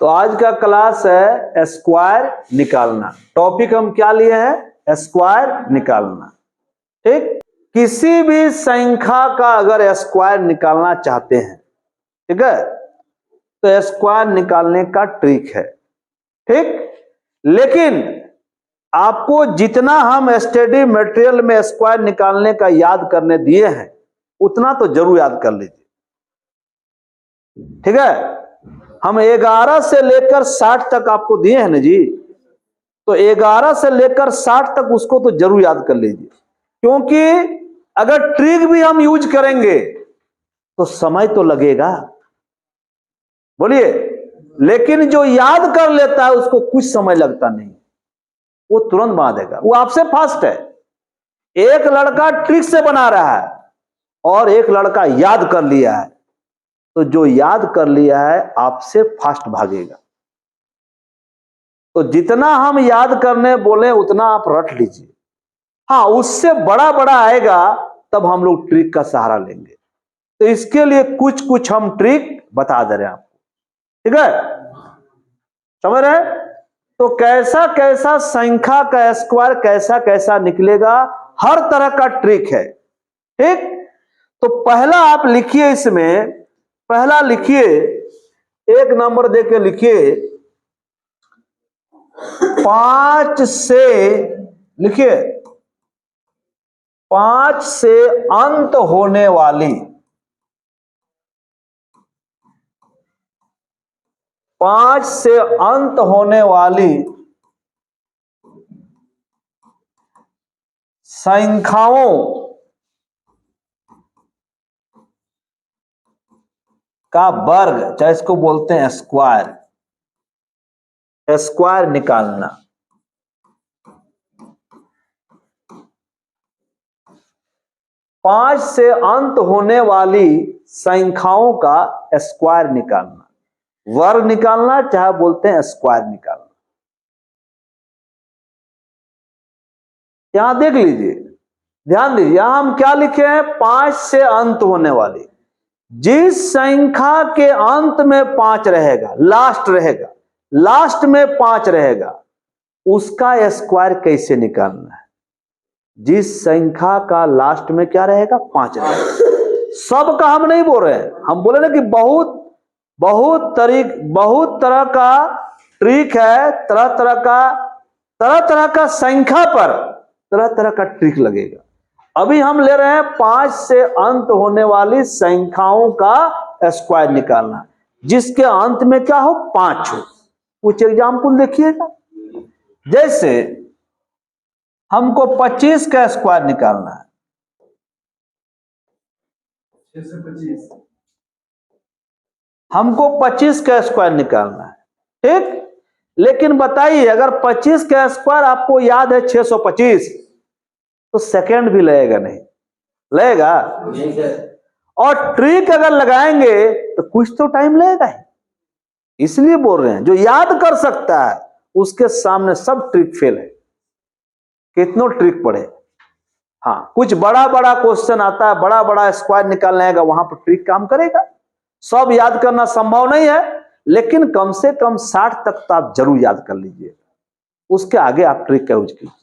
तो आज का क्लास है स्क्वायर निकालना। टॉपिक हम क्या लिए हैं? स्क्वायर निकालना। ठीक, किसी भी संख्या का अगर स्क्वायर निकालना चाहते हैं, ठीक है, तो स्क्वायर निकालने का ट्रिक है। ठीक, लेकिन आपको जितना हम स्टडी मटेरियल में स्क्वायर निकालने का याद करने दिए हैं उतना तो जरूर याद कर लीजिए। ठीक है, हम 11 से लेकर 60 तक आपको दिए हैं ना जी, तो 11 से लेकर 60 तक उसको तो जरूर याद कर लीजिए, क्योंकि अगर ट्रिक भी हम यूज करेंगे तो समय तो लगेगा, बोलिए। लेकिन जो याद कर लेता है उसको कुछ समय लगता नहीं, वो तुरंत बना देगा, वो आपसे फास्ट है। एक लड़का ट्रिक से बना रहा है और एक लड़का याद कर लिया है, तो जो याद कर लिया है आपसे फास्ट भागेगा। तो जितना हम याद करने बोले उतना आप रट लीजिए। हाँ, उससे बड़ा बड़ा आएगा तब हम लोग ट्रिक का सहारा लेंगे। तो इसके लिए कुछ कुछ हम ट्रिक बता दे रहे हैं आपको, ठीक है, समझ रहे? तो कैसा कैसा संख्या का स्क्वायर कैसा कैसा निकलेगा, हर तरह का ट्रिक है। ठीक, तो पहला आप लिखिए, इसमें पहला लिखिए, एक नंबर देके लिखिए 5 से, लिखिए 5 से अंत होने वाली, 5 से अंत होने वाली संख्याओं का वर्ग, चाहे इसको बोलते हैं स्क्वायर, स्क्वायर निकालना। पांच से अंत होने वाली संख्याओं का स्क्वायर निकालना, वर्ग निकालना, चाहे बोलते हैं स्क्वायर निकालना। यहां देख लीजिए, ध्यान दीजिए, यहां हम क्या लिखे हैं? 5 से अंत होने वाली, जिस संख्या के अंत में 5 रहेगा, लास्ट रहेगा, लास्ट में 5 रहेगा, उसका स्क्वायर कैसे निकालना है? जिस संख्या का लास्ट में क्या रहेगा? 5 रहेगा। सब का हम नहीं बोल रहे हैं, हम बोले ना कि बहुत बहुत तरह का ट्रिक है, तरह तरह का संख्या पर तरह तरह का ट्रिक लगेगा। अभी हम ले रहे हैं 5 से अंत होने वाली संख्याओं का स्क्वायर निकालना, जिसके अंत में क्या हो? 5 हो। कुछ एग्जाम्पल देखिएगा, जैसे हमको 25 का स्क्वायर निकालना है, 6 से 25, हमको 25 का स्क्वायर निकालना है। ठीक, लेकिन बताइए, अगर 25 का स्क्वायर आपको याद है 625, तो सेकंड भी लगेगा? नहीं लगेगा। और ट्रिक अगर लगाएंगे तो कुछ तो टाइम लगेगा ही। इसलिए बोल रहे हैं, जो याद कर सकता है उसके सामने सब ट्रिक फेल है, कितनों ट्रिक पढ़े। हाँ, कुछ बड़ा बड़ा क्वेश्चन आता है, बड़ा बड़ा स्क्वायर निकालने आएगा, वहां पर ट्रिक काम करेगा। सब याद करना संभव नहीं है, लेकिन कम से कम 60 तक तो आप जरूर याद कर लीजिए, उसके आगे आप ट्रिक का यूज कीजिए।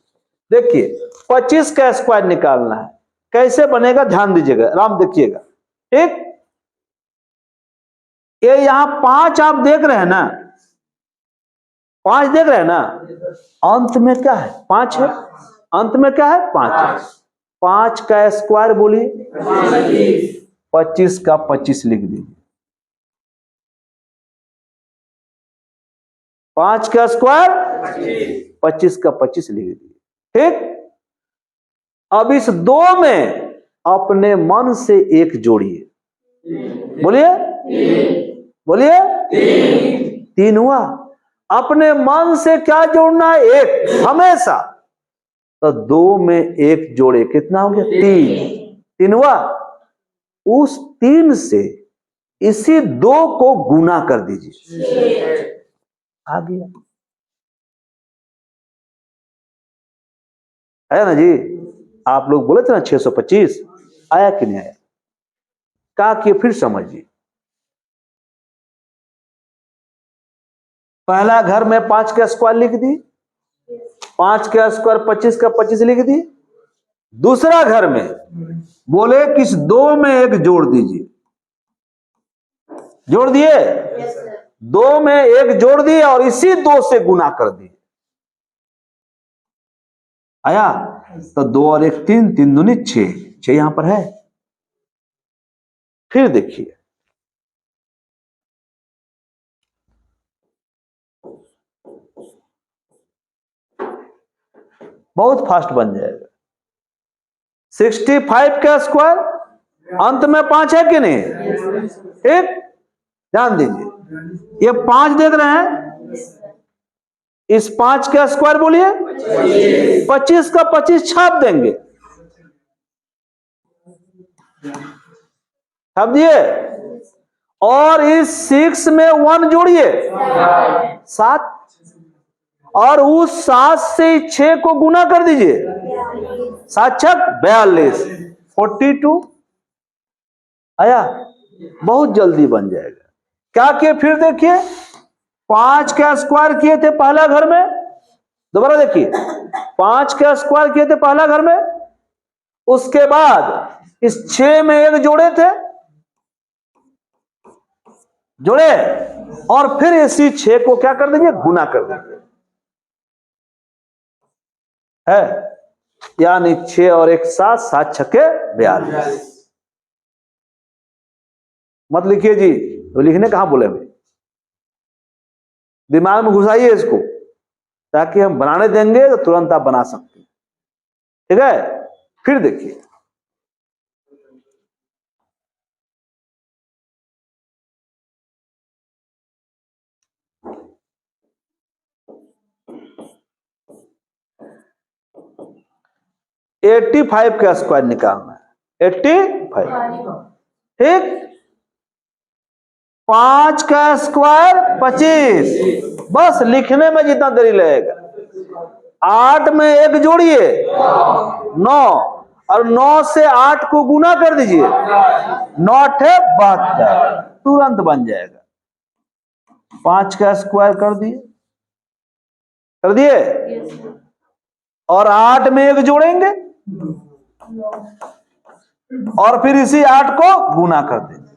देखिए 25 का स्क्वायर निकालना है, कैसे बनेगा ध्यान दीजिएगा, आराम देखिएगा। ठीक, ये यहां 5 आप देख रहे हैं ना, 5 देख रहे हैं ना, अंत में क्या है? 5 है, अंत में क्या है? 5 है। 5 का स्क्वायर बोलिए, 25 का 25 लिख दीजिए। 5 का स्क्वायर 25 का 25 लिख दीजिए। ठीक, अब इस 2 में अपने मन से एक जोड़िए, बोलिए बोलिए, 3 हुआ। अपने मन से क्या जोड़ना है? 1 हमेशा। तो 2 में 1 जोड़े, कितना हो गया? 3 हुआ। उस 3 से इसी 2 को गुना कर दीजिए, आ गया, है ना जी? आप लोग बोले थे ना 625, आया कि नहीं आया? क्या किए फिर समझिए। पहला घर में 5 का स्क्वायर लिख दी, 5 का स्क्वायर 25 का 25 लिख दी। दूसरा घर में बोले कि इस 2 में 1 जोड़ दीजिए, जोड़ दिए, 2 में 1 जोड़ दिए और इसी 2 से गुना कर दिए। आया तो 2 और 1 3, 3 दूनी 6, 6 यहां पर है। फिर देखिए बहुत फास्ट बन जाएगा। 65 का स्क्वायर अंत में 5 है कि नहीं? ठीक, ध्यान दीजिए, ये 5 देख रहे हैं, इस 5 का स्क्वायर बोलिए 25 का 25 छाप देंगे, छाप दिए, और इस 6 में 1 जोड़िए 7, और उस 7 से 6 को गुना कर दीजिए, 7 छक 42, 42। आया, बहुत जल्दी बन जाएगा। क्या किए फिर देखिए, 5 का स्क्वायर किए थे पहला घर में, दोबारा देखिए 5 का स्क्वायर किए थे पहला घर में, उसके बाद इस 6 में 1 जोड़े थे, जोड़े, और फिर इसी 6 को क्या कर देंगे, गुना कर देंगे, है, यानी 6 और 1 7, 7 छक्के 42। मत लिखिए जी, तो लिखने कहां बोले भाई, दिमाग में घुसाइए इसको, ताकि हम बनाने देंगे तो तुरंत आप बना सकते हैं। ठीक है, फिर देखिए एट्टी 85 का स्क्वायर निकालना है, 85, ठीक, 5 का स्क्वायर 25, बस लिखने में जितना देरी लगेगा। 8 में 1 जोड़िए 9, और 9 से 8 को गुना कर दीजिए, 9 है 72, तुरंत बन जाएगा। 5 का स्क्वायर कर दिए, कर दिए, और 8 में 1 जोड़ेंगे और फिर इसी 8 को गुना कर देंगे,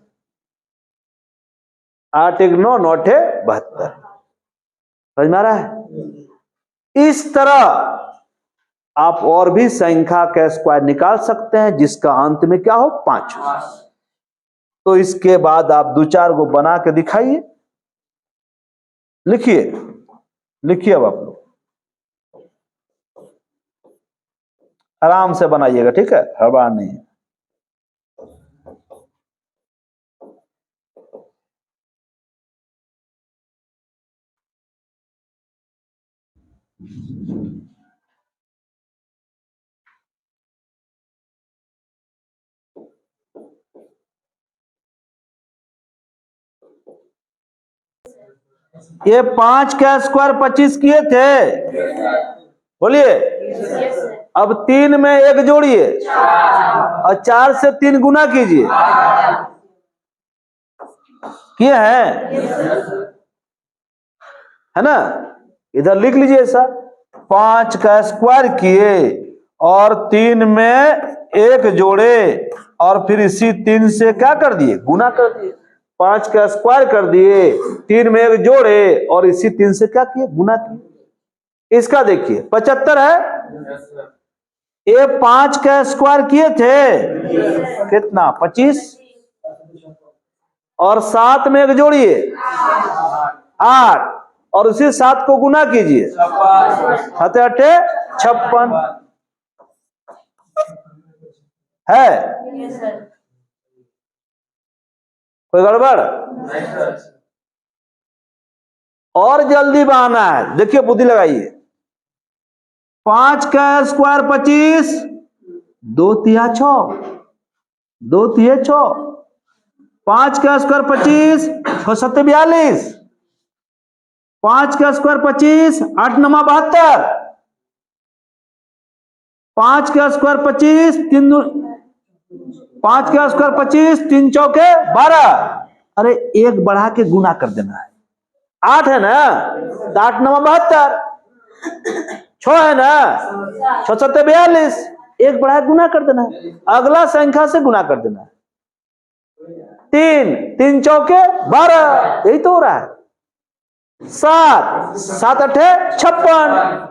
8 1 9, 9 है 72। समझ में आ रहा है? इस तरह आप और भी संख्या का स्क्वायर निकाल सकते हैं जिसका अंत में क्या हो, 5 हो। तो इसके बाद आप 2-4 को बना के दिखाइए, लिखिए, लिखिए अब आप लोग आराम से बनाइएगा, ठीक है, हड़बड़ नहीं है। ये 5 का स्क्वायर 25 किए थे, बोलिए, अब 3 में 1 जोड़िए और 4 से 3 गुना कीजिए, किए हैं, है ना? इधर लिख लीजिए ऐसा, 5 का स्क्वायर किए और 3 में 1 जोड़े और फिर इसी 3 से क्या कर दिए, गुना कर दिए। 5 का स्क्वायर कर दिए, 3 में 1 जोड़े और इसी 3 से क्या किए, गुना किए। इसका देखिए 75 है, ये 5 का स्क्वायर किए थे कितना, 25, और 7 में 1 जोड़िए 8 और उसी 7 को गुना कीजिए, 7 8 56 है। कोई गड़बड़? और जल्दी बहाना है, देखिए बुद्धि लगाइए। 5 का स्क्वायर 25, 2 तिया 6, 2 तिया 6, 5 का स्क्वायर 25, 6 7 42, 5 का स्क्वायर 25, 8 9 72, 5 का स्क्वायर 25, 5 का स्क्वायर 25, 3 चौके 12। अरे एक बढ़ा के गुना कर देना है, 8 है ना, तो 8 9 72, 6 है ना, 6 7 42, एक बढ़ा गुना कर देना है, अगला संख्या से गुना कर देना है। 3 3 चौके 12, यही तो हो रहा है। 7 7 8 56,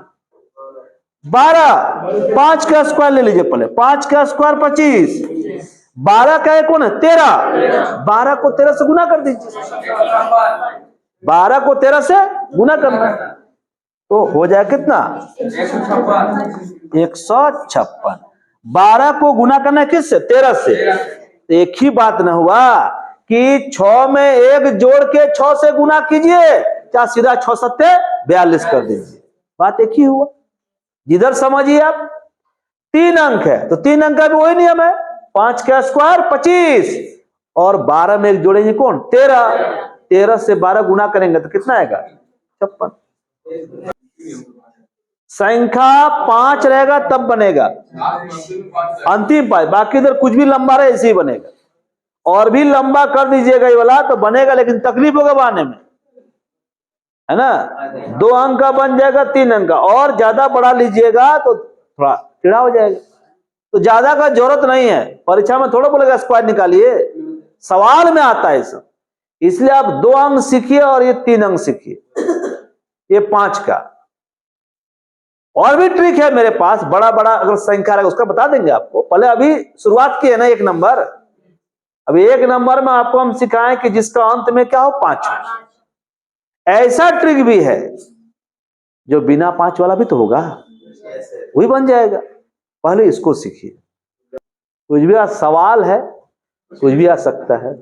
12 5 का स्क्वायर ले लीजिए पहले, 5 का स्क्वायर 25, 12 का एक कौन है 13, 12 को 13 से गुना कर दीजिए, 12 को 13 से गुना करना, तो हो जाए कितना 156। 12 को गुना करना है किससे 13 से, एक ही बात ना हुआ कि 6 में 1 जोड़ के 6 से गुना कीजिए, क्या सीधा 6 सत्ते 42 कर दीजिए, बात एक ही हुआ। जिधर समझिए आप 3 अंक है तो 3 अंक का भी वही नियम है, 5 का स्क्वायर 25 और 12 में 1 जोड़ेंगे कौन 13, 13 से 12 गुना करेंगे तो कितना आएगा 56। संख्या 5 रहेगा तब बनेगा अंतिम पाई, बाकी इधर कुछ भी लंबा रहे ऐसे ही बनेगा, और भी लंबा कर दीजिएगा ये वाला तो बनेगा, लेकिन तकलीफ होगा बनाने में, है ना। 2 अंक का बन जाएगा 3 अंक का, और ज्यादा बढ़ा लीजिएगा तो थोड़ा टेढ़ा हो जाएगा, तो ज्यादा का जरूरत नहीं है, परीक्षा में थोड़ा बोलेगा स्क्वायर निकालिए, सवाल में आता है सब, इसलिए आप 2 अंक सीखिए और ये 3 अंक सीखिए, ये 5 का। और भी ट्रिक है मेरे पास, बड़ा बड़ा अगर संख्या रहेगा उसका बता देंगे आपको, पहले अभी शुरुआत की है ना 1 नंबर, अभी 1 नंबर में आपको हम सिखाएं कि जिसका अंत में क्या हो 5 हो। ऐसा ट्रिक भी है जो बिना 5 वाला भी तो होगा, वही बन जाएगा, पहले इसको सीखिए। कुछ भी आज सवाल है, कुछ भी आ सकता है।